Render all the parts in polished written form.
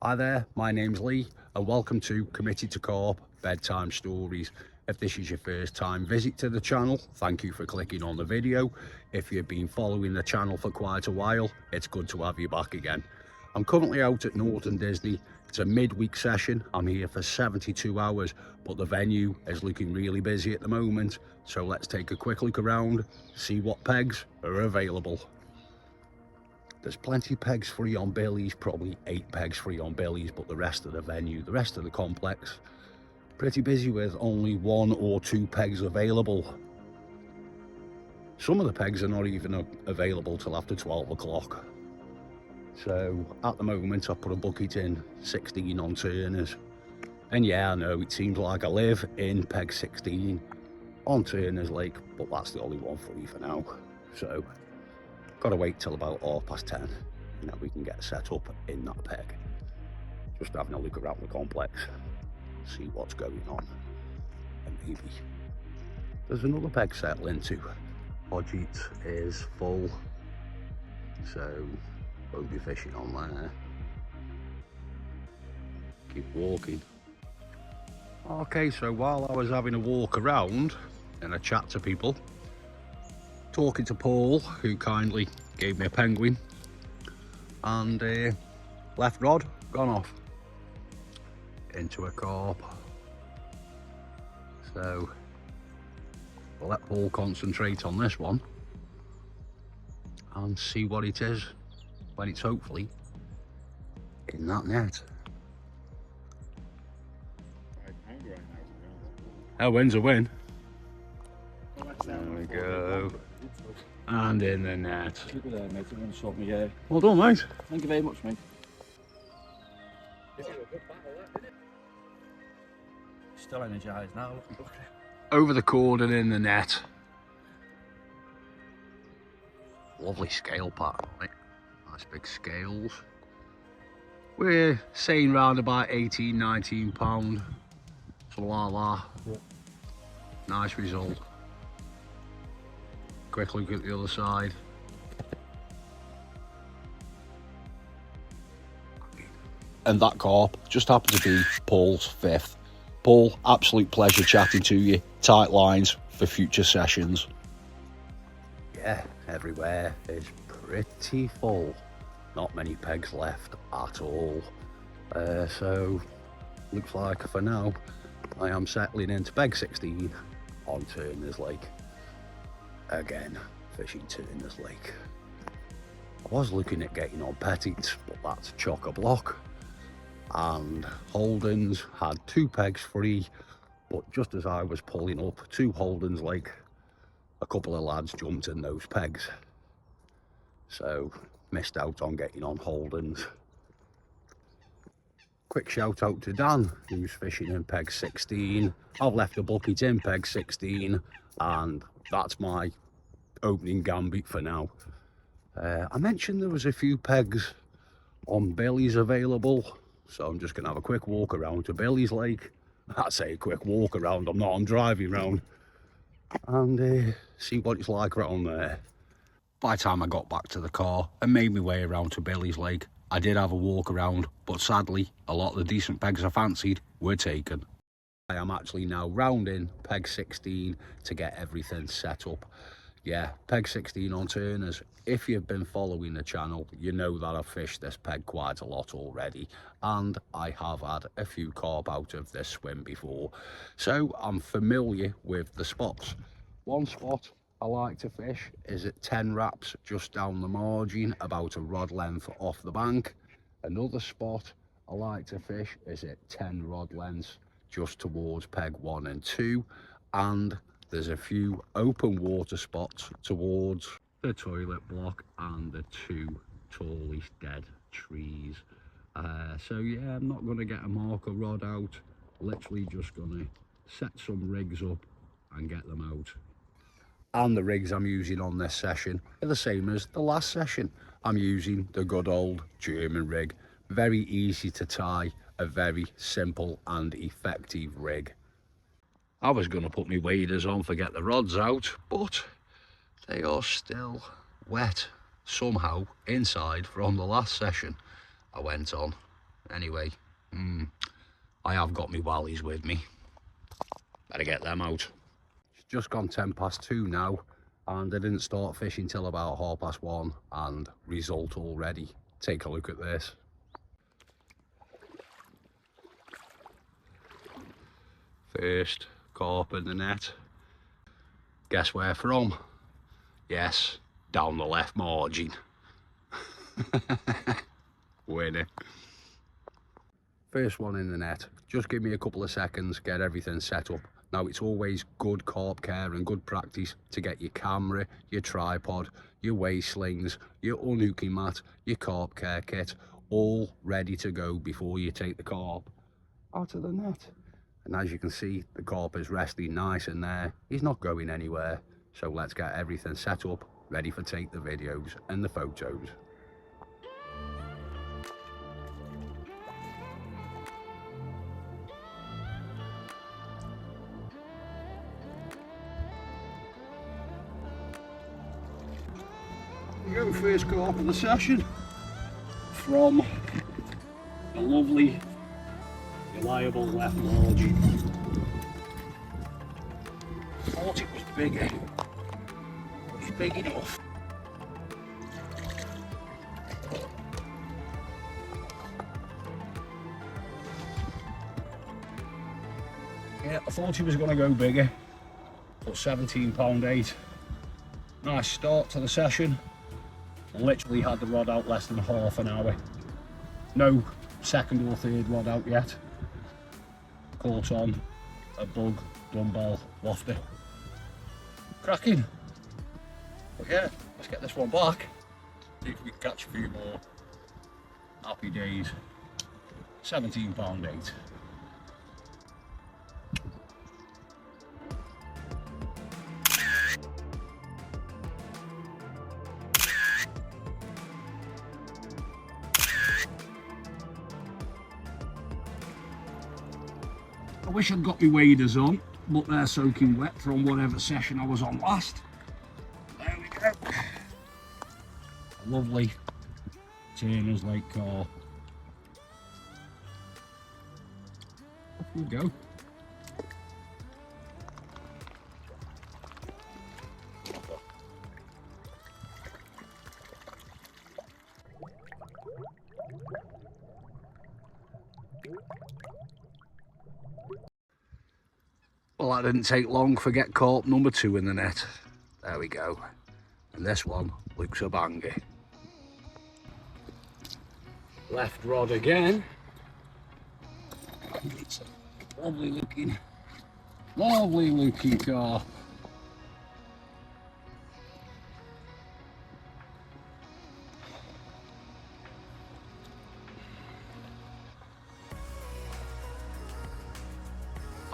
Hi there, my name's Lee and welcome to Committed to Carp Bedtime Stories. If this is your first time visit to the channel, thank you for clicking on the video. If you've been following the channel for quite a while, it's good to have you back again. I'm currently out at Norton Disney. It's a midweek session. I'm here for 72 hours, but the venue is looking really busy at the moment. So let's take a quick look around, see what pegs are available. There's plenty of pegs free on billies, probably 8 pegs free on billies, but the rest of the venue, the rest of the complex, pretty busy with only 1 or 2 pegs available. Some of the pegs are not even available till after 12 o'clock. So at the moment I put a bucket in 16 on turners. And yeah, I know it seems like I live in peg 16 on Turners Lake, but that's the only one free for now. So gotta wait till about 10:30, and then we can get set up in that peg. Just having a look around the complex, see what's going on, and maybe there's another peg settling too. Budget is full, so won't be fishing on there. Keep walking. Okay, so while I was having a walk around and a chat to people, talking to Paul, who kindly gave me a penguin, and left rod gone off into a carp. So we'll let Paul concentrate on this one and see what it is when it's hopefully in that net. A win's a win. There we go. And in the net. Look at that, mate. I'm going to sort me here. Well done, mate. Thank you very much, mate. Still energised now. Over the cord and in the net. Lovely scale pattern, right? Nice big scales. We're saying round about 18, 19 pound. Something like that. Yeah. Nice result. Quick look at the other side. And that carp just happened to be Paul's 5th. Paul, absolute pleasure chatting to you. Tight lines for future sessions. Yeah, everywhere is pretty full. Not many pegs left at all. So looks like for now I am settling into peg 16 on Turners Lake. Again, fishing Turners Lake. I was looking at getting on Pettites, but that's chock-a-block. And Holden's had 2 pegs free, but just as I was pulling up to Holden's Lake, a couple of lads jumped in those pegs. So missed out on getting on Holden's. Quick shout out to Dan, who's fishing in peg 16. I've left a bucket in peg 16, and that's my opening gambit for now. I mentioned there was a few pegs on billies available, so I'm just gonna have a quick walk around to Billy's Lake. I say a quick walk around, I'm driving round, and see what it's like around there. By the time I got back to the car and made my way around to Billy's Lake, I did have a walk around, but sadly a lot of the decent pegs I fancied were taken. I am actually now rounding peg 16 to get everything set up. Yeah, peg 16 on Turners. If you've been following the channel, you know that I've fished this peg quite a lot already, and I have had a few carp out of this swim before, so I'm familiar with the spots. One spot I like to fish is at 10 wraps just down the margin, about a rod length off the bank. Another spot I like to fish is at 10 rod lengths just towards peg 1 and 2, and there's a few open water spots towards the toilet block and the 2 tallest dead trees. So yeah, I'm not going to get a marker rod out, literally just going to set some rigs up and get them out. And the rigs I'm using on this session are the same as the last session. I'm using the good old German rig. Very easy to tie, a very simple and effective rig. I was going to put my waders on to get the rods out, but they are still wet somehow inside from the last session I went on. Anyway, I have got my wallies with me. Better get them out. It's just gone 2:10 now, and I didn't start fishing till about 1:30, and result already. Take a look at this. First carp in the net. Guess where from? Yes, down the left margin. Winner. First one in the net. Just give me a couple of seconds, get everything set up. Now, it's always good carp care and good practice to get your camera, your tripod, your weigh slings, your unhooking mat, your carp care kit all ready to go before you take the carp out of the net. And as you can see, the carp is resting nice in there. He's not going anywhere. So let's get everything set up, ready for take the videos and the photos. Here we go, first carp of the session from a lovely, reliable left margin. Thought it was bigger. It's big enough. Yeah, I thought he was going to go bigger, but 17.8. Nice start to the session. Literally had the rod out less than half an hour. No second or third rod out yet. Caught on a bug dumbbell wafter. Cracking. But yeah, let's get this one back. See if we can catch a few more. Happy days. 17.8. I wish I'd got my waders on, but they're soaking wet from whatever session I was on last. There we go. A lovely Turner's Lake carp. Off we go. Well, that didn't take long for get carp number 2 in the net. There we go. And this one looks a banger. Left rod again. It's a lovely looking carp.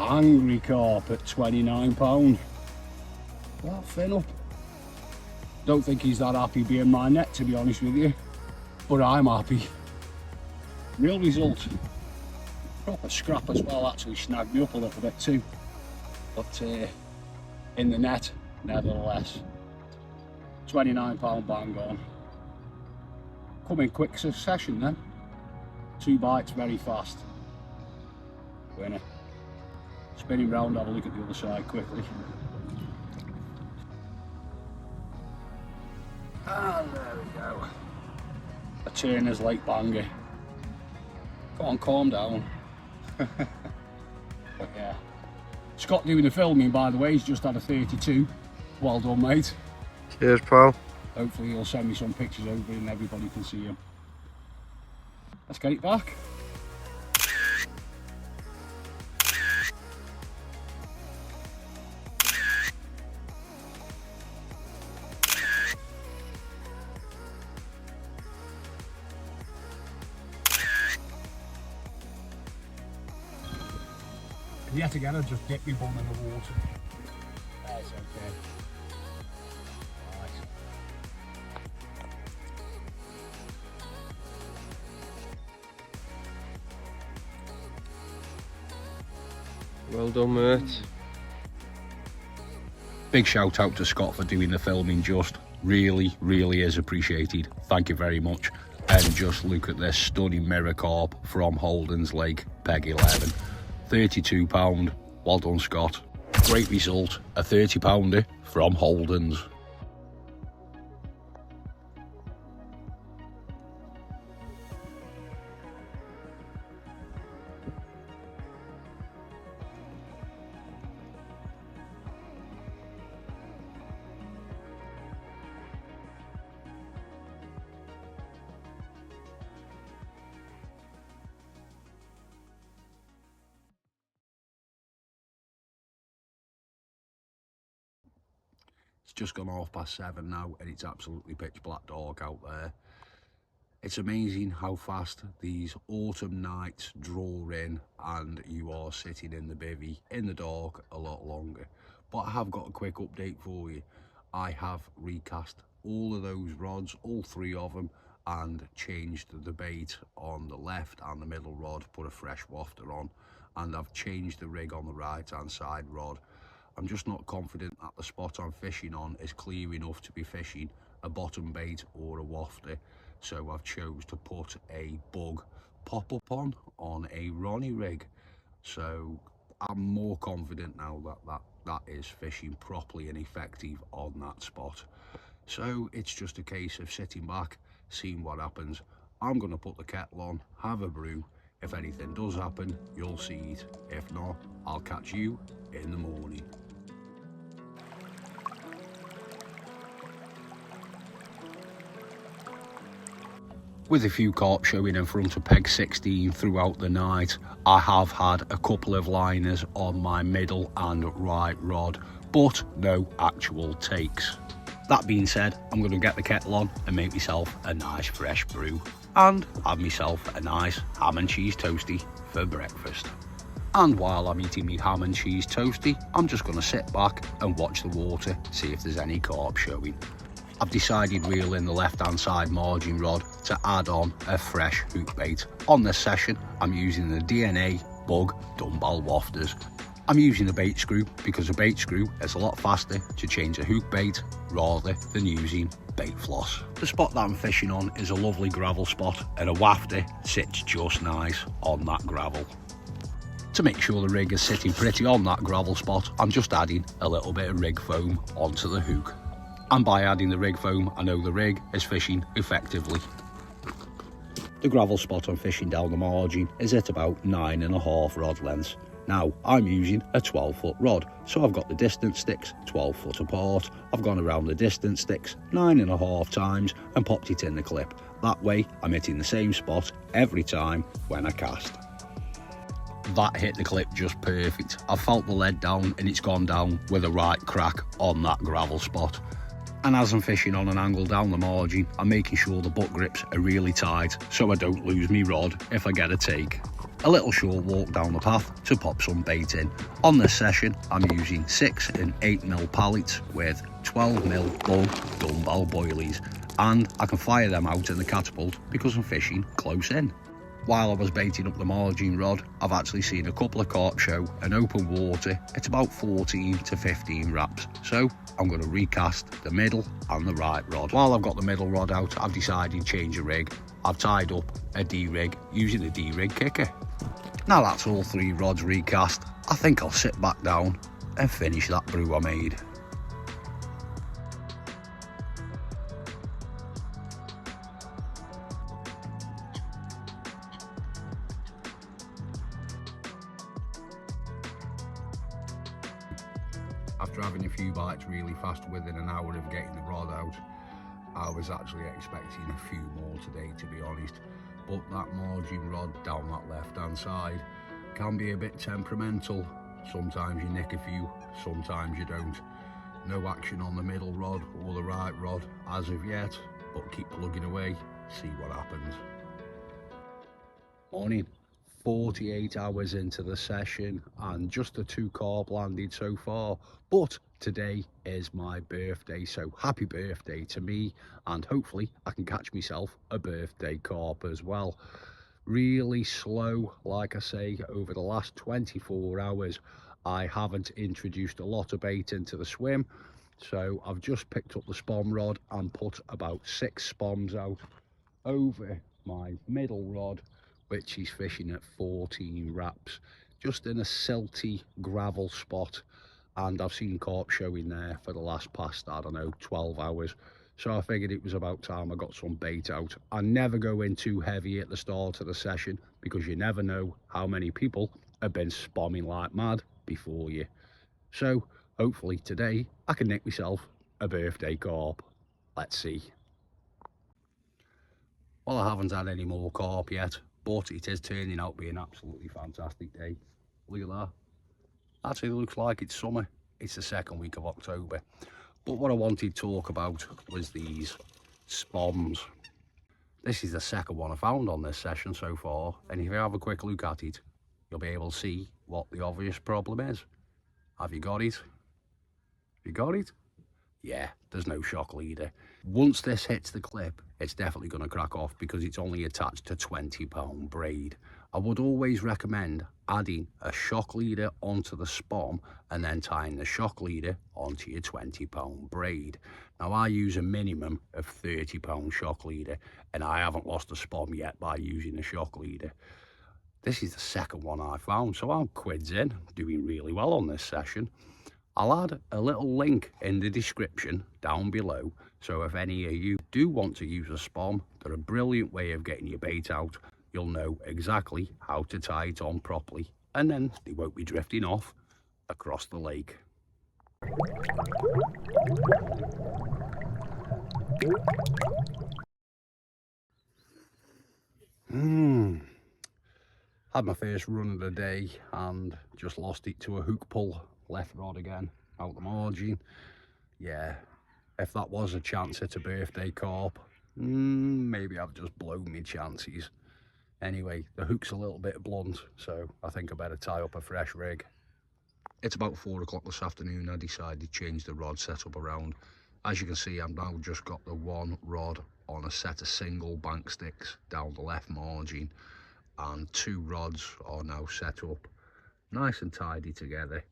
Angry carp at £29. Well, fin up. Don't think he's that happy being my net, to be honest with you, but I'm happy. Real result. Proper scrap as well, actually snagged me up a little bit too, but in the net nevertheless. £29 bang on. Come in quick succession then. 2 bites very fast. Winner. Spinning round, have a look at the other side quickly. And there we go. A Turner's Lake banger. Come on, calm down. But yeah. Scott doing the filming, by the way, he's just had a 32. Well done, mate. Cheers, pal. Hopefully he'll send me some pictures over and everybody can see him. Let's get it back. Yet again, I just dip my bum in the water. That's okay. Right. Well done, mate. Big shout out to Scott for doing the filming, just really is appreciated. Thank you very much. And just look at this stunning mirror carp from Holden's Lake, peg 11. £32, well done Scott. Great result, a 30-pounder from Holden's. It's just gone 7:30 now and it's absolutely pitch black dark out there. It's amazing how fast these autumn nights draw in and you are sitting in the bivvy in the dark a lot longer. But I have got a quick update for you. I have recast all of those rods, all 3 of them, and changed the bait on the left and the middle rod, put a fresh wafter on, and I've changed the rig on the right hand side rod. I'm just not confident that the spot I'm fishing on is clear enough to be fishing a bottom bait or a wafter, so I've chose to put a bug pop-up on a Ronnie rig. So I'm more confident now that is fishing properly and effective on that spot. So it's just a case of sitting back, seeing what happens. I'm going to put the kettle on, have a brew. If anything does happen, you'll see it. If not, I'll catch you in the morning. With a few carp showing in front of peg 16 throughout the night, I have had a couple of liners on my middle and right rod, but no actual takes. That being said, I'm going to get the kettle on and make myself a nice fresh brew and have myself a nice ham and cheese toastie for breakfast. And while I'm eating my ham and cheese toastie, I'm just going to sit back and watch the water, see if there's any carp showing. I've decided reeling the left hand side margin rod to add on a fresh hook bait. On this session I'm using the DNA Bug dumbbell wafters. I'm using a bait screw because a bait screw is a lot faster to change a hook bait rather than using bait floss. The spot that I'm fishing on is a lovely gravel spot and a wafter sits just nice on that gravel. To make sure the rig is sitting pretty on that gravel spot, I'm just adding a little bit of rig foam onto the hook. And by adding the rig foam, I know the rig is fishing effectively. The gravel spot I'm fishing down the margin is at about 9.5 rod lengths. Now, I'm using a 12-foot rod, so I've got the distance sticks 12 foot apart. I've gone around the distance sticks 9.5 times and popped it in the clip. That way, I'm hitting the same spot every time when I cast. That hit the clip just perfect. I felt the lead down and it's gone down with a right crack on that gravel spot. And as I'm fishing on an angle down the margin, I'm making sure the butt grips are really tight so I don't lose me rod if I get a take. A little short walk down the path to pop some bait in. On this session, I'm using 6 and 8mm pallets with 12mm Bug dumbbell boilies, and I can fire them out in the catapult because I'm fishing close in. While I was baiting up the margin rod, I've actually seen a couple of carp show in open water at about 14 to 15 wraps, so I'm going to recast the middle and the right rod. While I've got the middle rod out, I've decided to change a rig. I've tied up a D-rig using a D-rig kicker. Now that's all 3 rods recast, I think I'll sit back down and finish that brew I made. After having a few bites really fast within an hour of getting the rod out, I was actually expecting a few more today, to be honest. But that margin rod down that left hand side can be a bit temperamental. Sometimes you nick a few, sometimes you don't. No action on the middle rod or the right rod as of yet, but keep plugging away, see what happens. Morning. 48 hours into the session and just the 2 carp landed so far, but today is my birthday, so happy birthday to me, and hopefully I can catch myself a birthday carp as well. Really slow, like I say, over the last 24 hours I haven't introduced a lot of bait into the swim, so I've just picked up the spom rod and put about 6 spoms out over my middle rod, which is fishing at 14 wraps, just in a silty gravel spot. And I've seen carp showing there for the past, I don't know, 12 hours. So I figured it was about time I got some bait out. I never go in too heavy at the start of the session because you never know how many people have been spamming like mad before you. So hopefully today I can nick myself a birthday carp. Let's see. Well, I haven't had any more carp yet, but it is turning out to be an absolutely fantastic day. Look at that. Actually looks like it's summer. It's the second week of October. But what I wanted to talk about was these spoms. This is the second one I found on this session so far, and if you have a quick look at it, you'll be able to see what the obvious problem is. Have you got it? Have you got it? Yeah, there's no shock leader. Once this hits the clip, it's definitely going to crack off because it's only attached to 20-pound braid. I would always recommend adding a shock leader onto the spom and then tying the shock leader onto your 20-pound braid. Now I use a minimum of 30-pound shock leader, and I haven't lost a spom yet by using a shock leader. This is the second one I found, so I'm quids in, doing really well on this session. I'll add a little link in the description down below, so if any of you do want to use a spom, they're a brilliant way of getting your bait out. You'll know exactly how to tie it on properly, and then they won't be drifting off across the lake. Had my first run of the day and just lost it to a hook pull left rod again out the margin. Yeah, if that was a chance at a birthday carp, maybe I've just blown my chances. Anyway, the hook's a little bit blunt, so I think I better tie up a fresh rig. It's about 4 o'clock this afternoon. I decided to change the rod setup around. As you can see, I've now just got the one rod on a set of single bank sticks down the left margin, and 2 rods are now set up nice and tidy together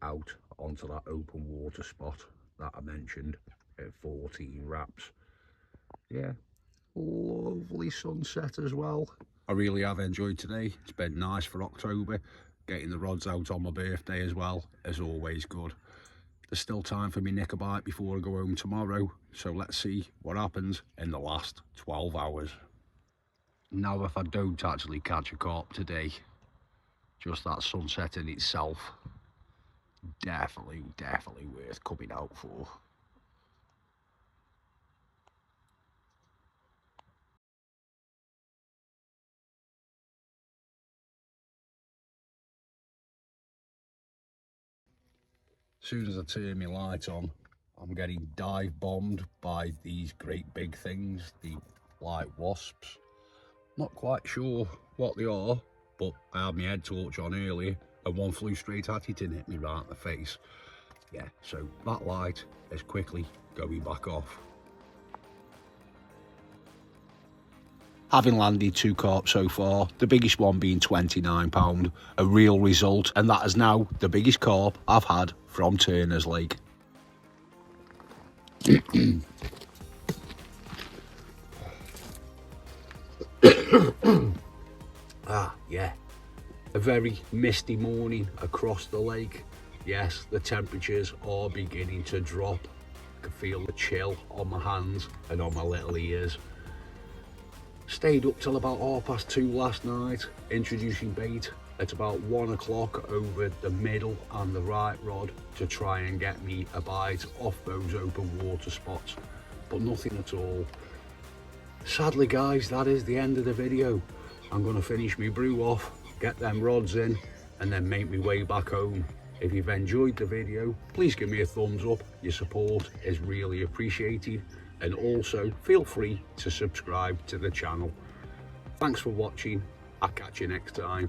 out onto that open water spot that I mentioned at 14 wraps. Yeah, lovely sunset as well. I really have enjoyed today. It's been nice for October. Getting the rods out on my birthday as well is always good. There's still time for me nick a bite before I go home tomorrow, so let's see what happens in the last 12 hours. Now if I don't actually catch a carp today, just that sunset in itself, definitely worth coming out for. As soon as I turn my light on, I'm getting dive bombed by these great big things, the light wasps. Not quite sure what they are, but I had my head torch on earlier and one flew straight at it and hit me right in the face. Yeah, so that light is quickly going back off. Having landed 2 carp so far, the biggest one being £29, a real result, and that is now the biggest carp I've had from Turner's Lake. Yeah, a very misty morning across the lake. Yes, the temperatures are beginning to drop. I can feel the chill on my hands and on my little ears. Stayed up till about 2:30 last night, introducing bait at about 1 o'clock over the middle and the right rod to try and get me a bite off those open water spots, but nothing at all. Sadly guys, that is the end of the video. I'm going to finish my brew off, get them rods in, and then make my way back home. If you've enjoyed the video, please give me a thumbs up. Your support is really appreciated, and also feel free to subscribe to the channel. Thanks for watching. I'll catch you next time.